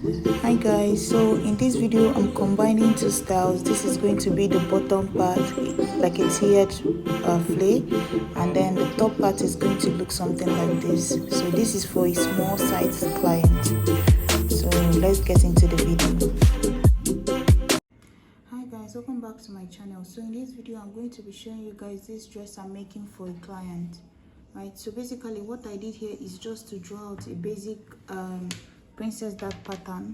Hi guys, so in this video I'm combining two styles. This is going to be the bottom part like a tiered flay, and then the top part is going to look something like this. So this is for a small size client. So let's get into the video. Hi guys, welcome back to my channel. So in this video I'm going to be showing you guys this dress I'm making for a client. Right, so basically what I did here is just to draw out a basic princess dart pattern,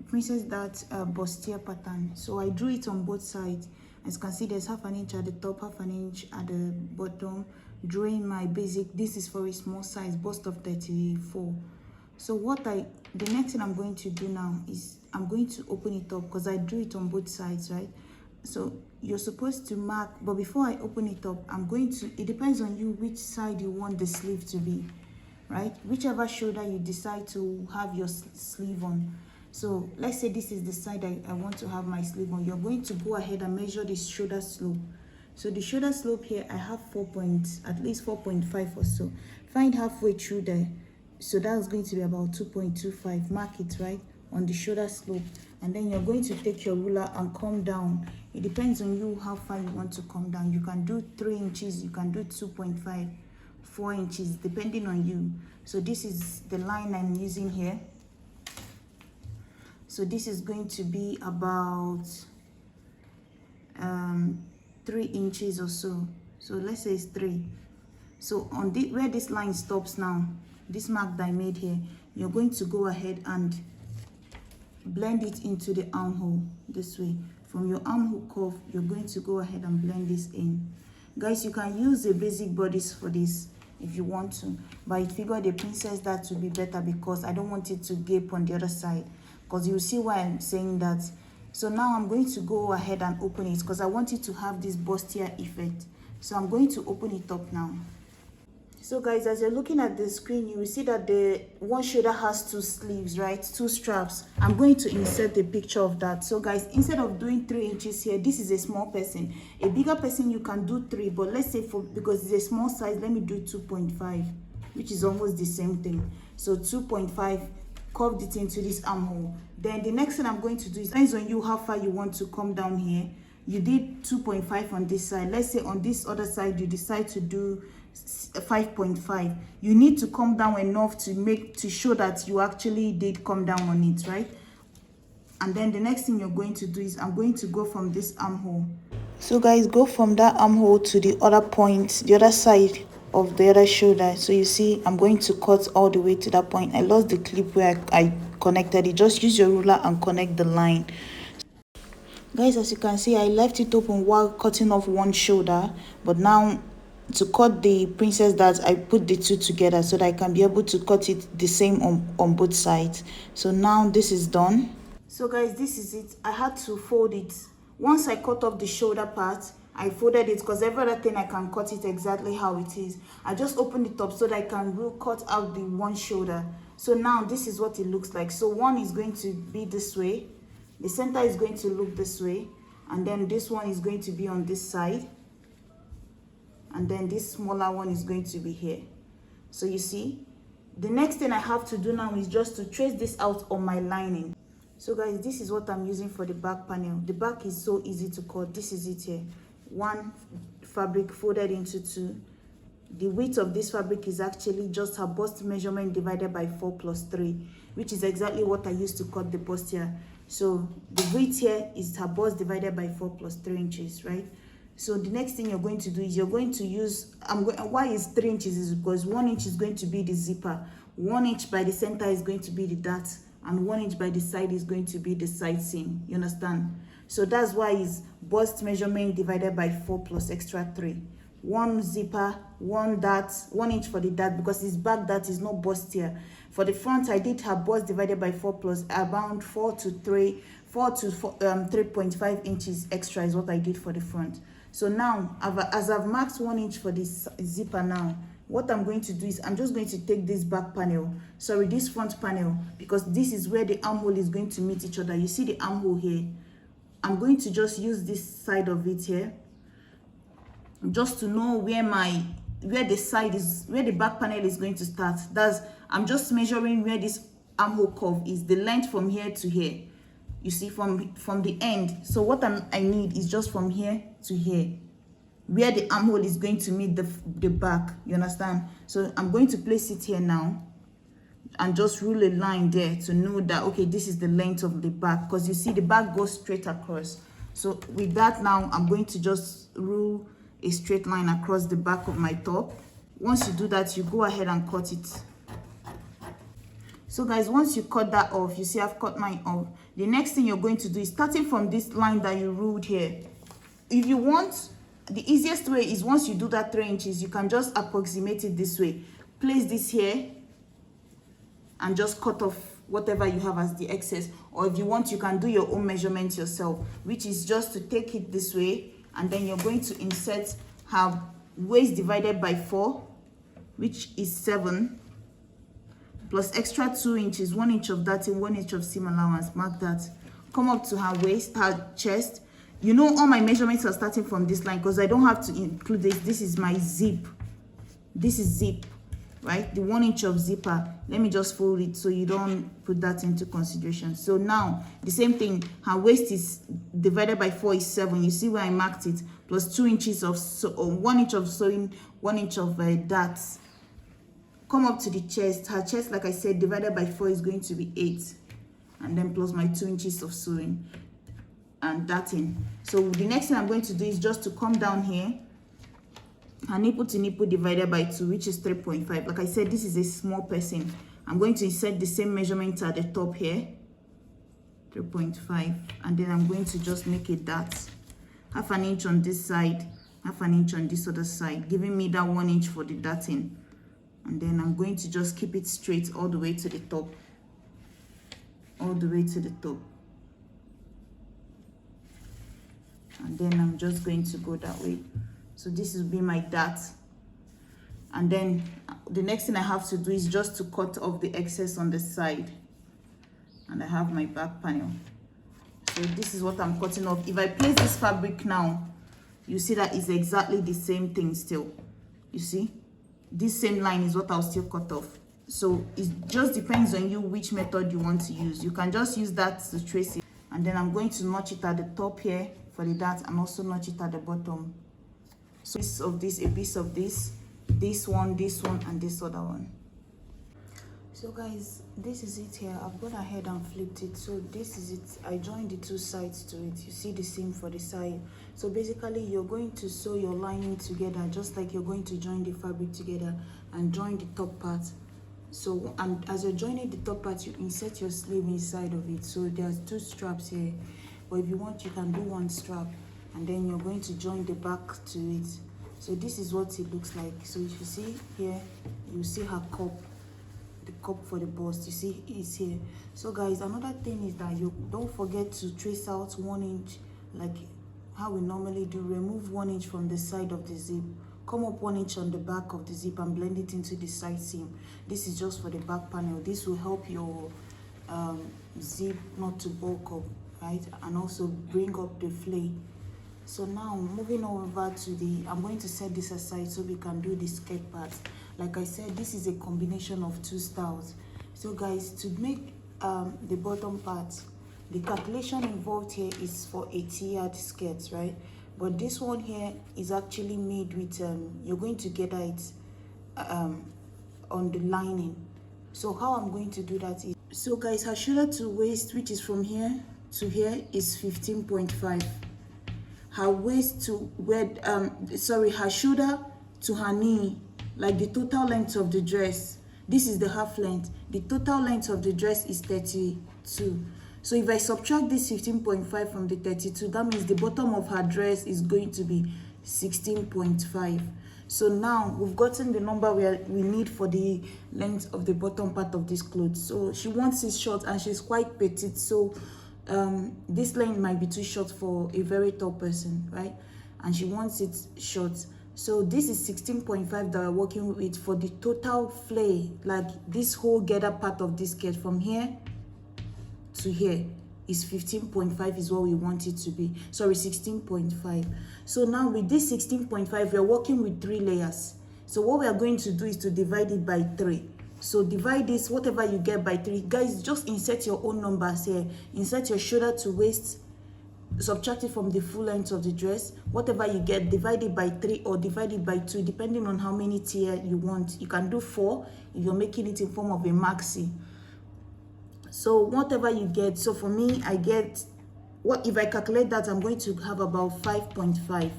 princess dart bustier pattern. So I drew it on both sides. As you can see, there's half an inch at the top, half an inch at the bottom. Drawing my basic. This is for a small size, bust of 34. So the next thing I'm going to do now is I'm going to open it up because I drew it on both sides, right? So you're supposed to mark, but before I open it up, it depends on you which side you want the sleeve to be, right? Whichever shoulder you decide to have your sleeve on. So let's say this is the side I want to have my sleeve on. You're going to go ahead and measure the shoulder slope. So the shoulder slope here, I have at least 4.5 or so. Find halfway through there. So that's going to be about 2.25. Mark it, right, on the shoulder slope. And then you're going to take your ruler and come down. It depends on you how far you want to come down. You can do 3 inches, you can do 2.5, 4 inches, depending on you. So this is the line I'm using here. So this is going to be about 3 inches or so. So let's say it's 3. So on where this line stops now, this mark that I made here, you're going to go ahead and blend it into the armhole this way. From your armhole curve, you're going to go ahead and blend this in. Guys, you can use a basic bodice for this if you want to, but I figured the princess dart would be better because I don't want it to gape on the other side, because you'll see why I'm saying that. So now I'm going to go ahead and open it because I want it to have this bustier effect. So I'm going to open it up now. So guys, as you're looking at the screen, you will see that the one shoulder has 2 sleeves, right? 2 straps. I'm going to insert a picture of that. So guys, instead of doing 3 inches here, this is a small person. A bigger person, you can do 3, but let's say because it's a small size, let me do 2.5, which is almost the same thing. So 2.5, curved it into this armhole. Then the next thing I'm going to do is, depends on you how far you want to come down here. You did 2.5 on this side. Let's say on this other side, you decide to do 5.5. You need to come down enough to show that you actually did come down on it, right? And then the next thing you're going to do is I'm going to go from this armhole. So guys, go from that armhole to the other point, the other side of the other shoulder. So you see, I'm going to cut all the way to that point. I lost the clip where I connected it. Just use your ruler and connect the line. Guys, as you can see, I left it open while cutting off one shoulder, but now to cut the princess dart, I put the 2 together so that I can be able to cut it the same on both sides. So now this is done. So guys, this is it. I had to fold it. Once I cut off the shoulder part, I folded it because every other thing I can cut it exactly how it is. I just opened it up so that I can cut out the one shoulder. So now this is what it looks like. So one is going to be this way. The center is going to look this way, and then this one is going to be on this side, and then this smaller one is going to be here. So you see, the next thing I have to do now is just to trace this out on my lining. So guys, this is what I'm using for the back panel. The back is so easy to cut. This is it here. 1 fabric folded into 2. The width of this fabric is actually just her bust measurement divided by 4 plus 3, which is exactly what I used to cut the bust here. So the width here is her bust divided by 4 plus 3 inches, right? So the next thing you're going to do is you're going to use, why is 3 inches is because 1 inch is going to be the zipper, 1 inch by the center is going to be the dart, and 1 inch by the side is going to be the side seam. You understand? So that's why it's bust measurement divided by 4 plus extra 3. 1 zipper, 1 dart, 1 inch for the dart because his back dart is not bust here. For the front, I did her bust divided by 4 plus around 4 to 3.5 inches extra is what I did for the front. So now, as I've marked 1 inch for this zipper now, what I'm going to do is I'm just going to take this back panel, this front panel, because this is where the armhole is going to meet each other. You see the armhole here. I'm going to just use this side of it here, just to know where the back panel is going to start. I'm just measuring where this armhole curve is the length from here to here. You see, from the end. So what I need is just from here to here, where the armhole is going to meet the back. You understand? So I'm going to place it here now and just rule a line there to know that, okay, this is the length of the back, because you see the back goes straight across. So with that now, I'm going to just rule a straight line across the back of my top. Once you do that, you go ahead and cut it. So guys, once you cut that off, you see I've cut mine off. The next thing you're going to do is, starting from this line that you ruled here, if you want, the easiest way is, once you do that 3 inches, you can just approximate it this way. Place this here and just cut off whatever you have as the excess. Or if you want, you can do your own measurements yourself, which is just to take it this way, and then you're going to insert her waist divided by 4, which is 7, plus extra 2 inches, 1 inch of that and 1 inch of seam allowance. Mark that. Come up to her waist, her chest. You know, all my measurements are starting from this line because I don't have to include this. This is my zip. This is zip, right? The 1 inch of zipper. Let me just fold it so you don't put that into consideration. So now the same thing. Her waist is divided by 4 is 7. You see where I marked it, plus 2 inches of 1 inch of sewing, 1 inch of darts. Come up to the chest. Her chest, like I said, divided by 4 is going to be 8, and then plus my 2 inches of sewing and darting. So the next thing I'm going to do is just to come down here. Her nipple to nipple divided by 2, which is 3.5. Like I said, this is a small person. I'm going to insert the same measurement at the top here, 3.5, and then I'm going to just make a dart, half an inch on this side, half an inch on this other side, giving me that 1 inch for the darting. And then I'm going to just keep it straight all the way to the top, all the way to the top. And then I'm just going to go that way. So this will be my dart. And then the next thing I have to do is just to cut off the excess on the side. And I have my back panel. So this is what I'm cutting off. If I place this fabric now, you see that it's exactly the same thing still. You see? This same line is what I'll still cut off. So it just depends on you which method you want to use. You can just use that to trace it. And then I'm going to notch it at the top here for the dart, and also notch it at the bottom. So piece of this, a piece of this one, and this other one. So guys, this is it here. I've gone ahead and flipped it. So this is it. I joined the 2 sides to it. You see the seam for the side. So basically you're going to sew your lining together, just like you're going to join the fabric together and join the top part. So, and as you're joining the top part, you insert your sleeve inside of it. So there's 2 straps here, but if you want, you can do 1 strap, and then you're going to join the back to it. So this is what it looks like. So if you see here, you see her cup, the cup for the bust, you see it's here. So guys, another thing is that you don't forget to trace out 1 inch, like how we normally do. Remove 1 inch from the side of the zip, come up 1 inch on the back of the zip and blend it into the side seam. This is just for the back panel. This will help your zip not to bulk up, right, and also bring up the flay. So now moving over to I'm going to set this aside so we can do the skirt part. Like I said, this is a combination of 2 styles. So guys, to make the bottom part, the calculation involved here is for a tiered skirt, right? But this one here is actually made with you're going to gather it on the lining. So how I'm going to do that is, so guys, her shoulder to waist, which is from here to here, is 15.5. Her waist to where her shoulder to her knee, like the total length of the dress, this is the half length. The total length of the dress is 32. So if I subtract this 15.5 from the 32, that means the bottom of her dress is going to be 16.5. So now we've gotten the number we need for the length of the bottom part of this clothes. So she wants it short and she's quite petite, so this length might be too short for a very tall person, right? And she wants it short. So this is 16.5 that we're working with for the total flay, like this whole gather part of this skirt from here to here is 15.5 is what we want it to be. Sorry, 16.5. So now with this 16.5, we're working with 3 layers. So what we are going to do is to divide it by 3. So divide this, whatever you get, by 3. Guys, just insert your own numbers here. Insert your shoulder to waist, subtract it from the full length of the dress. Whatever you get, divide it by 3 or divide it by 2, depending on how many tier you want. You can do 4 if you're making it in form of a maxi. So whatever you get, so for me, I get, what if I calculate that, I'm going to have about 5.5,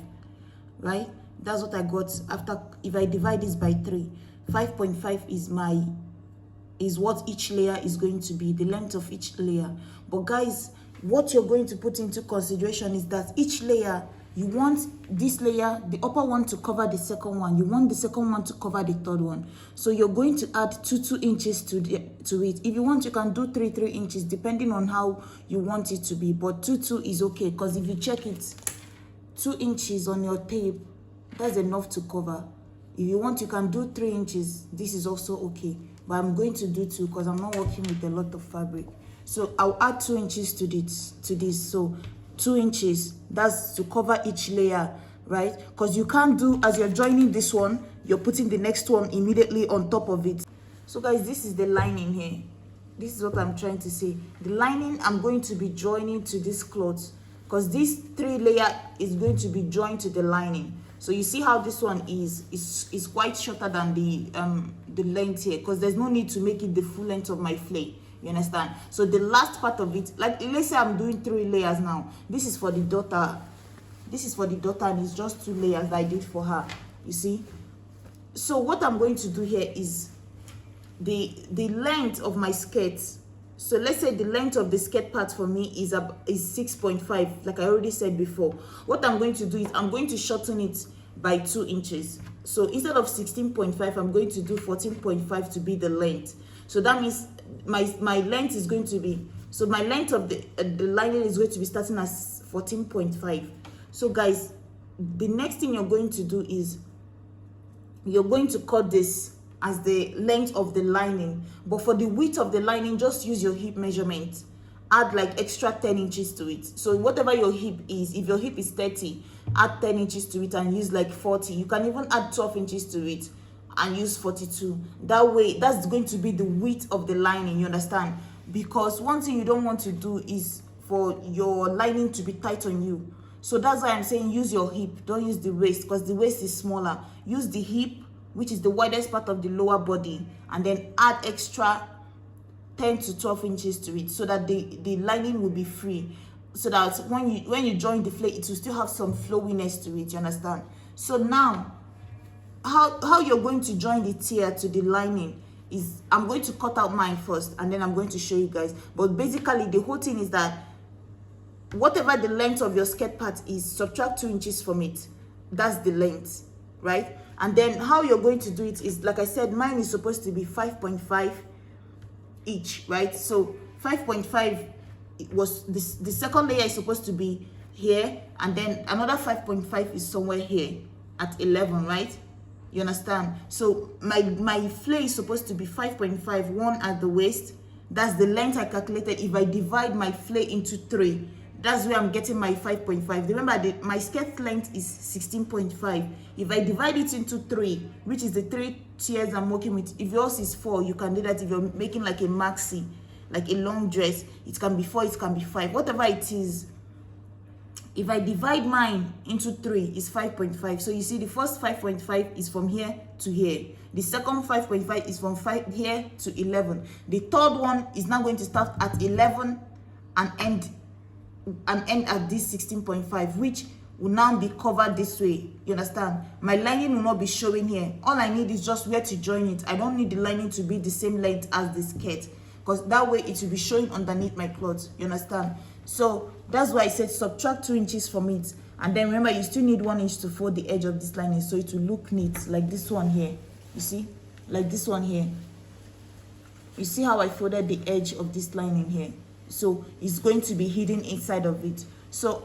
right? That's what I got after. If I divide this by 3, 5.5 is what each layer is going to be, the length of each layer. But guys, what you're going to put into consideration is that each layer, you want this layer, the upper one, to cover the second one. You want the second one to cover the third one. So you're going to add 2 inches to it. If you want, you can do 3 inches, depending on how you want it to be. But 2 is okay, because if you check it, 2 inches on your tape, that's enough to cover. If you want, you can do 3 inches. This is also okay. But I'm going to do 2 because I'm not working with a lot of fabric. So I'll add 2 inches to this. So 2 inches, that's to cover each layer, right? Because you can't do, as you're joining this one, you're putting the next one immediately on top of it. So guys, this is the lining here. This is what I'm trying to say. The lining, I'm going to be joining to this cloth, because this 3 layer is going to be joined to the lining. So you see how this one is quite shorter than the length here, because there's no need to make it the full length of my flay. You understand? So the last part of it, like let's say I'm doing 3 layers now. This is for the daughter. This is for the daughter, and it's just 2 layers that I did for her. You see? So what I'm going to do here is the length of my skirt. So let's say the length of the skirt part for me is 6.5, like I already said before. What I'm going to do is I'm going to shorten it by 2 inches. So instead of 16.5, I'm going to do 14.5 to be the length. So that means my length is going to be, so my length of the lining is going to be starting at 14.5. So guys, the next thing you're going to do is you're going to cut this as the length of the lining. But for the width of the lining, just use your hip measurement. Add like extra 10 inches to it. So whatever your hip is, if your hip is 30, add 10 inches to it and use like 40. You can even add 12 inches to it and use 42. That way, that's going to be the width of the lining, you understand? Because one thing you don't want to do is for your lining to be tight on you. So that's why I'm saying use your hip, don't use the waist, because the waist is smaller. Use the hip, which is the widest part of the lower body, and then add extra 10 to 12 inches to it, so that the lining will be free, so that when you join the flay, it will still have some flowiness to it, you understand? So now, how you're going to join the tier to the lining is, I'm going to cut out mine first, and then I'm going to show you guys. But basically, the whole thing is that whatever the length of your skirt part is, subtract 2 inches from it. That's the length, right? And then how you're going to do it is, like I said, mine is supposed to be 5.5 each, right? So 5.5 was this, the second layer is supposed to be here, and then another 5.5 is somewhere here at 11, right? You understand? So my flay is supposed to be 5.5, one at the waist. That's the length I calculated. If I divide my flay into 3, that's where I'm getting my 5.5. Remember, my skirt length is 16.5. If I divide it into 3, which is the 3 tiers I'm working with, if yours is 4, you can do that. If you're making like a maxi, like a long dress, it can be 4, it can be 5, whatever it is. If I divide mine into 3, it's 5.5. So you see, the first 5.5 is from here to here. The second 5.5 is from here to 11. The third one is now going to start at 11 and end at this 16.5, which will now be covered this way. You understand? My lining will not be showing here. All I need is just where to join it. I don't need the lining to be the same length as the skirt, because that way it will be showing underneath my clothes. You understand? So that's why I said subtract 2 inches from it. And then remember, you still need 1 inch to fold the edge of this lining, so it will look neat, like this one here. You see? Like this one here. You see how I folded the edge of this lining here? So it's going to be hidden inside of it. So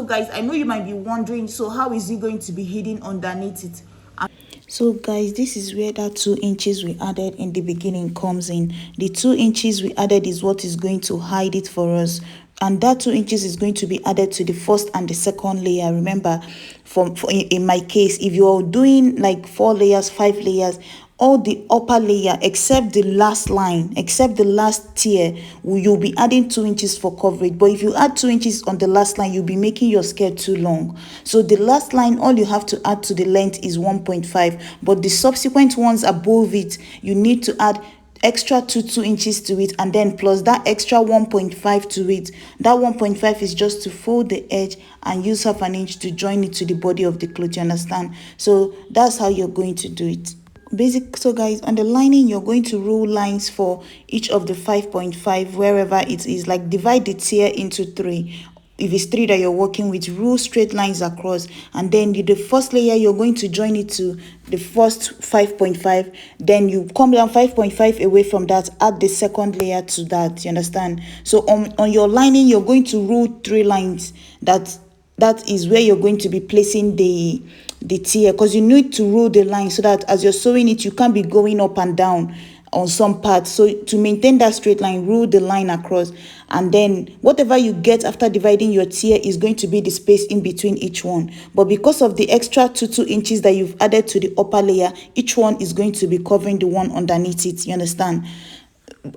guys, I know you might be wondering, so how is it going to be hidden underneath it? So guys, this is where that 2 inches we added in the beginning comes in. The 2 inches we added is what is going to hide it for us. And that 2 inches is going to be added to the first and the second layer. Remember, in my case, if you're doing like 4 layers, 5 layers, all the upper layer except the last line, except the last tier, you'll be adding 2 inches for coverage. But if you add 2 inches on the last line, you'll be making your skirt too long. So the last line, all you have to add to the length is 1.5, but the subsequent ones above it, you need to add extra 2 inches to it, and then plus that extra 1.5 to it. That 1.5 is just to fold the edge and use half an inch to join it to the body of the cloth, you understand? So that's how you're going to do it. So guys, on the lining, you're going to rule lines for each of the 5.5 wherever it is. Like, divide the tier into 3. If it's 3 that you're working with, rule straight lines across, and then the first layer, you're going to join it to the first 5.5. Then you come down 5.5 away from that, add the second layer to that, you understand? So on your lining, you're going to rule 3 lines. That is where you're going to be placing the tier, because you need to rule the line so that as you're sewing it, you can't be going up and down on some parts. So to maintain that straight line, rule the line across, and then whatever you get after dividing your tier is going to be the space in between each one. But because of the extra 2 inches that you've added to the upper layer, each one is going to be covering the one underneath it, you understand?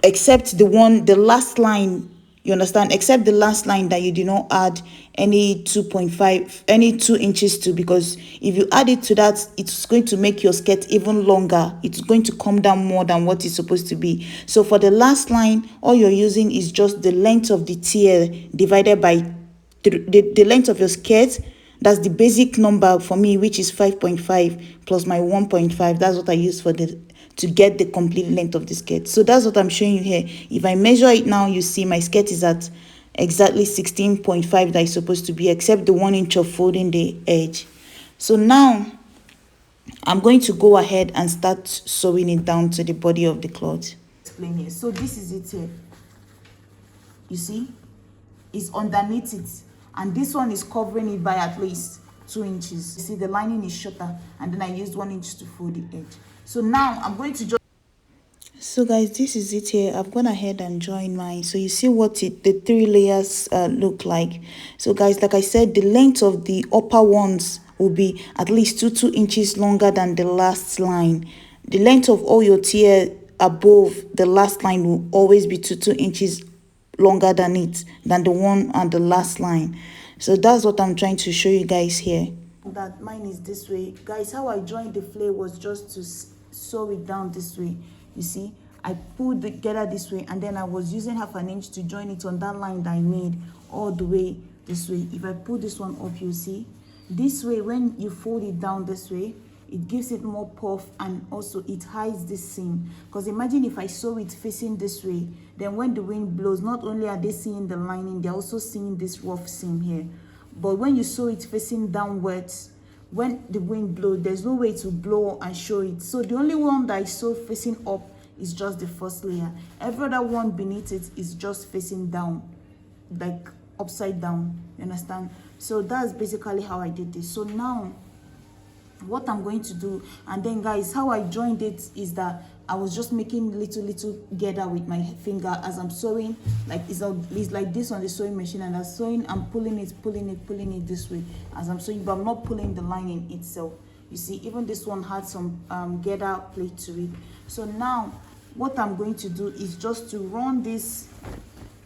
Except the last line, you understand, except the last line that you did not add any 2.5, any 2 inches to, because if you add it to that, it's going to make your skirt even longer. It's going to come down more than what it's supposed to be. So for the last line, all you're using is just the length of the tier divided by the length of your skirt. That's the basic number for me, which is 5.5 plus my 1.5. That's what I use for to get the complete length of the skirt. So that's what I'm showing you here. If I measure it now, you see my skirt is at exactly 16.5 that is supposed to be, except the 1 inch of folding the edge. So now I'm going to go ahead and start sewing it down to the body of the cloth. Explain here. So this is it here. You see, it's underneath it, and this one is covering it by at least 2 inches. You see, the lining is shorter, and then I used 1 inch to fold the edge. So now I'm going to just... So guys, this is it here. I've gone ahead and joined mine. So you see what the 3 layers look like. So guys, like I said, the length of the upper ones will be at least 2 inches longer than the last line. The length of all your tier above the last line will always be 2 inches longer than the one on the last line. So that's what I'm trying to show you guys here. That mine is this way. Guys, how I joined the flare was just to sew it down this way. You see, I pulled together this way, and then I was using half an inch to join it on that line that I made all the way this way. If I pull this one up, you see this way, when you fold it down this way, it gives it more puff, and also it hides this seam. Because imagine if I sew it facing this way, then when the wind blows, not only are they seeing the lining, they're also seeing this rough seam here. But when you sew it facing downwards, when the wind blows, there's no way to blow and show it. So the only one that I sew facing up is just the first layer. Every other one beneath it is just facing down, like upside down, you understand? So that's basically how I did this. So now what I'm going to do, and then guys, how I joined it is that I was just making little gather with my finger as I'm sewing. Like it's like this on the sewing machine, and I'm sewing, I'm pulling it this way as I'm sewing, but I'm not pulling the lining itself. You see, even this one had some gather plate to it. So now what I'm going to do is just to run this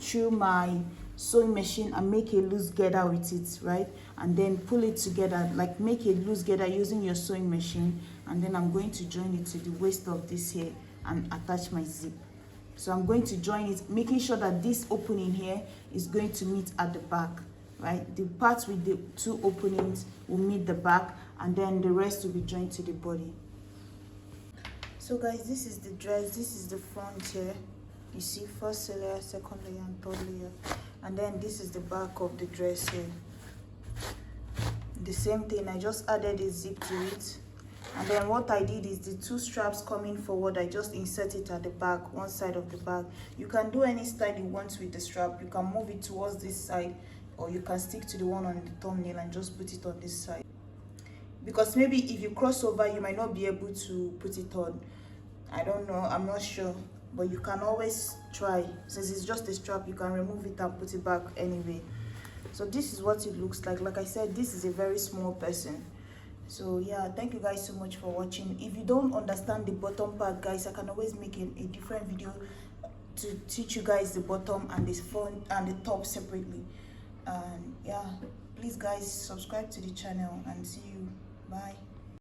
through my sewing machine and make a loose gather with it, right? And then pull it together, like make a loose gather using your sewing machine. And then I'm going to join it to the waist of this here and attach my zip. So I'm going to join it, making sure that this opening here is going to meet at the back, right? The parts with the 2 openings will meet the back, and then the rest will be joined to the body. So guys, this is the dress. This is the front here. You see, first layer, second layer, and third layer. And then this is the back of the dress here. The same thing, I just added a zip to it. And then what I did is the 2 straps coming forward, I just insert it at the back, one side of the back. You can do any style you want with the strap. You can move it towards this side, or you can stick to the one on the thumbnail and just put it on this side. Because maybe if you cross over, you might not be able to put it on. I don't know, I'm not sure. But you can always try. Since it's just a strap, you can remove it and put it back anyway. So this is what it looks like. Like I said, this is a very small person. So yeah, thank you guys so much for watching. If you don't understand the bottom part, guys, I can always make a different video to teach you guys the bottom and the front and the top separately. And yeah, please guys, subscribe to the channel and see you. Bye.